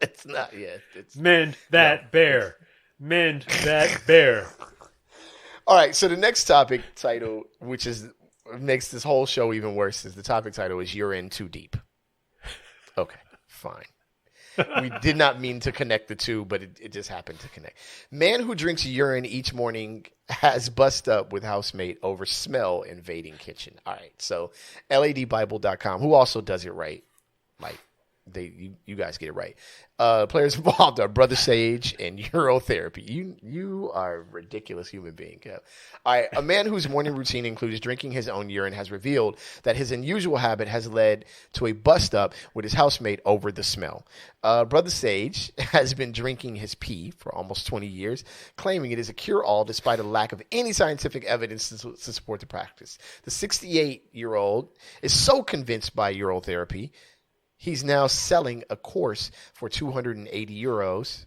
It's not yet. Mend that bear. Mend that bear. All right. So the next topic title, which makes this whole show even worse, is the topic title is "You're in Too Deep." Okay, fine. We did not mean to connect the two, but it just happened to connect. Man who drinks urine each morning has bust up with housemate over smell invading kitchen. All right, so ladbible.com, who also does it right, like you guys get it right. Players involved are Brother Sage and Urotherapy. You are a ridiculous human being, Kev. All right, a man whose morning routine includes drinking his own urine has revealed that his unusual habit has led to a bust-up with his housemate over the smell. Brother Sage has been drinking his pee for almost 20 years, claiming it is a cure-all despite a lack of any scientific evidence to support the practice. The 68-year-old is so convinced by urotherapy, he's now selling a course for €280.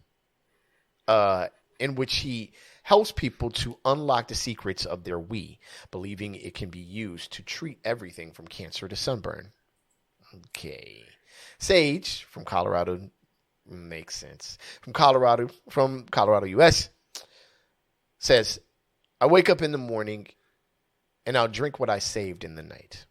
in which he helps people to unlock the secrets of their we, believing it can be used to treat everything from cancer to sunburn. Okay. Sage from Colorado makes sense. From Colorado, US, says, I wake up in the morning and I'll drink what I saved in the night.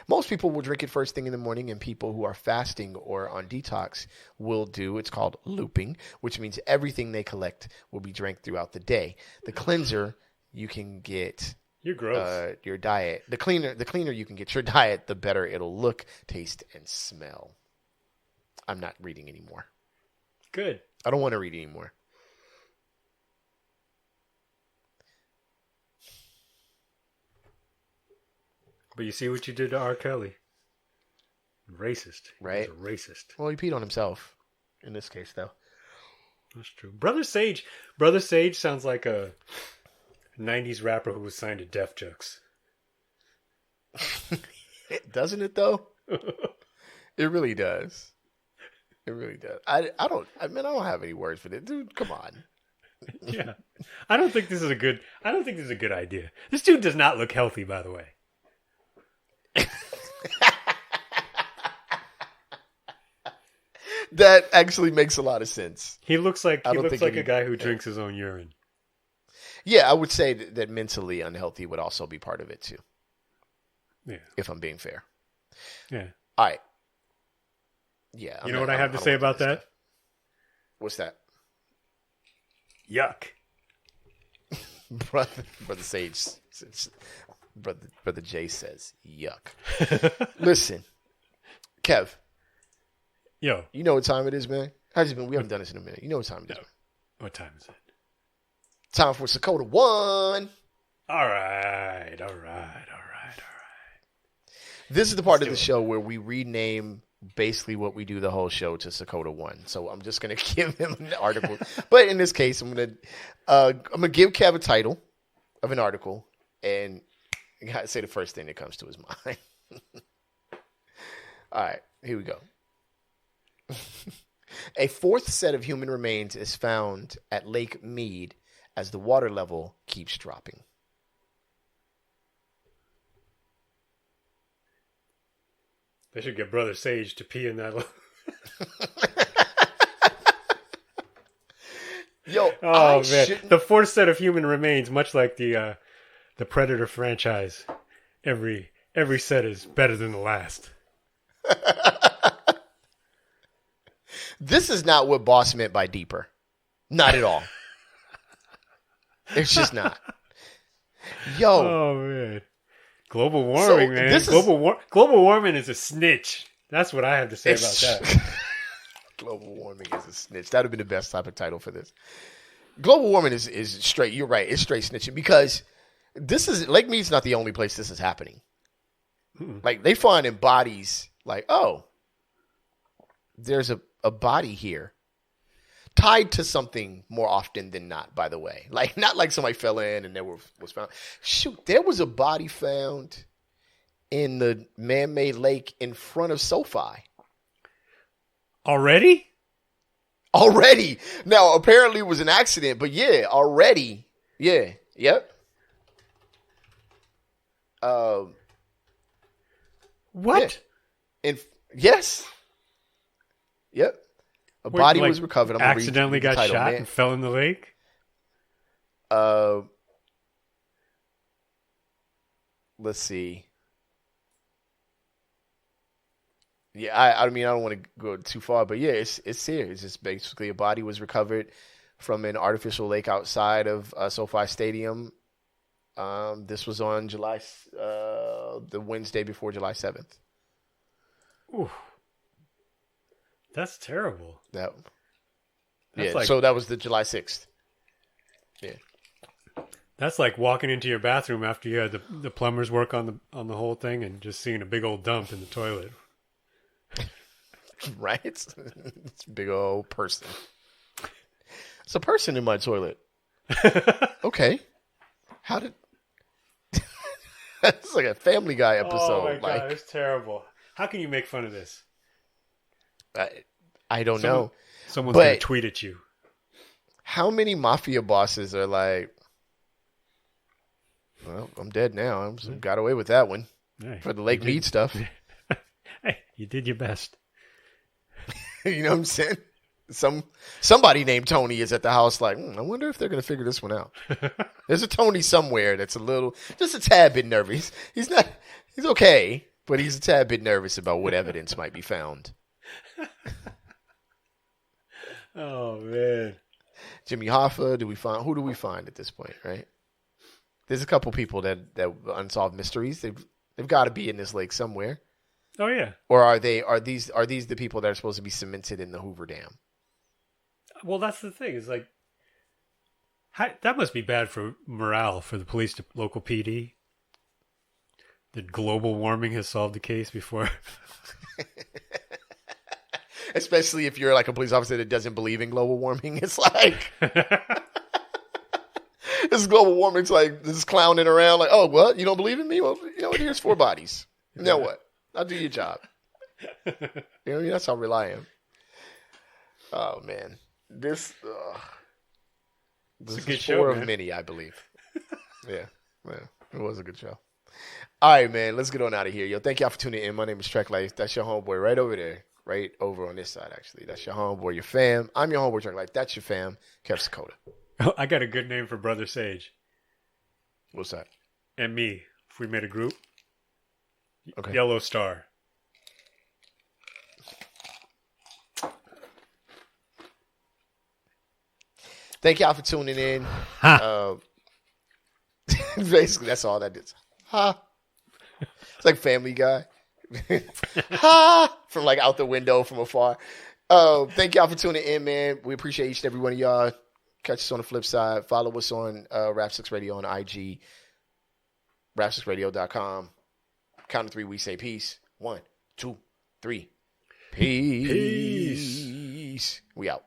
Most people will drink it first thing in the morning, and people who are fasting or on detox will do, it's called looping, which means everything they collect will be drank throughout the day. The cleanser, you can get You're gross. your diet. The cleaner you can get your diet, the better it'll look, taste, and smell. I'm not reading anymore. Good. I don't want to read anymore. But you see what you did to R. Kelly. Racist. Right. He's a racist. Well, he peed on himself in this case, though. That's true. Brother Sage sounds like a 90s rapper who was signed to Def Jux. Doesn't it, though? It really does. It really does. I don't have any words for this. Dude, come on. Yeah. I don't think this is a good idea. This dude does not look healthy, by the way. That actually makes a lot of sense. He looks like a guy who drinks his own urine. Yeah, I would say that mentally unhealthy would also be part of it too. Yeah. If I'm being fair. Yeah. All right. Yeah. You know what I have to say about that? What's that? Yuck. Brother Sage, Brother Jay says, yuck. Listen, Kev. Yo. You know what time it is, man? How's it been? We haven't done this in a minute. You know what time it is, man? What time is it? Time for Sakoda 1. All right. This is the part of the show where we rename basically what we do the whole show to Sakoda 1. So I'm just going to give him an article. But in this case, I'm going to give Kev a title of an article, and you got to say the first thing that comes to his mind. All right, here we go. A fourth set of human remains is found at Lake Mead as the water level keeps dropping. They should get Brother Sage to pee in that. Yo, man, the fourth set of human remains, much like the Predator franchise, every set is better than the last. This is not what Boss meant by deeper. Not at all. It's just not. Yo. Oh, man. Global warming, man. Global warming is a snitch. That's what I have to say about that. Global warming is a snitch. That would be the best type of title for this. Global warming is straight. You're right. It's straight snitching because Lake Mead's not the only place this is happening. Like they find in bodies like, oh, there's a body here tied to something more often than not, by the way. Like, not like somebody fell in and was found. Shoot, there was a body found in the man-made lake in front of SoFi. Already? Now, apparently it was an accident, but yeah, already. Yeah. Yep. What? Yeah. Yes. Yep. A body was recovered. I'm accidentally got title, shot man. and fell in the lake? Let's see. Yeah, I mean, I don't want to go too far, but yeah, it's here. It's just basically a body was recovered from an artificial lake outside of SoFi Stadium. This was on the Wednesday before July 7th. Ooh. That's terrible. So that was the July 6th. Yeah. That's like walking into your bathroom after you had the plumbers work on the whole thing and just seeing a big old dump in the toilet. Right? It's a big old person. It's a person in my toilet. Okay. How did... It's like a Family Guy episode. Oh my God, it's terrible. How can you make fun of this? I don't know. Someone's going to tweet at you. How many mafia bosses are like, well, I'm dead now. Got away with that one for the Lake Mead stuff. Hey, you did your best. You know what I'm saying? Somebody named Tony is at the house like, I wonder if they're going to figure this one out. There's a Tony somewhere that's just a tad bit nervous. He's okay, but he's a tad bit nervous about what evidence might be found. Oh, man. Jimmy Hoffa, who do we find at this point, right? There's a couple people that unsolved mysteries. They've got to be in this lake somewhere. Oh yeah. Or are these the people that are supposed to be cemented in the Hoover Dam? Well, that's the thing. Is like that must be bad for morale for the police, local PD. That global warming has solved the case before. Especially if you're like a police officer that doesn't believe in global warming. It's like this global warming's like this clowning around like, oh, what? You don't believe in me? Well, you know what? Here's 4 bodies. Now what? I'll do your job. You know, that's how real I am. Oh man, this is a is good 4 show, of man. many, I believe. Yeah, it was a good show. All right, man, let's get on out of here, yo. Thank y'all for tuning in. My name is Trek Life. That's your homeboy right over there, right over on this side. Actually, that's your homeboy, your fam. I'm your homeboy Trek Life. That's your fam, Kev Sakoda. Oh, I got a good name for Brother Sage. What's that? And me, if we made a group. Okay. Yellow Star. Thank y'all for tuning in. Basically, that's all that is. Ha. It's like Family Guy. Ha! From like out the window from afar. Thank y'all for tuning in, man. We appreciate each and every one of y'all. Catch us on the flip side. Follow us on Rap6 Radio on IG. Rap6radio.com. Count to 3, we say peace. 1, 2, 3. Peace. We out.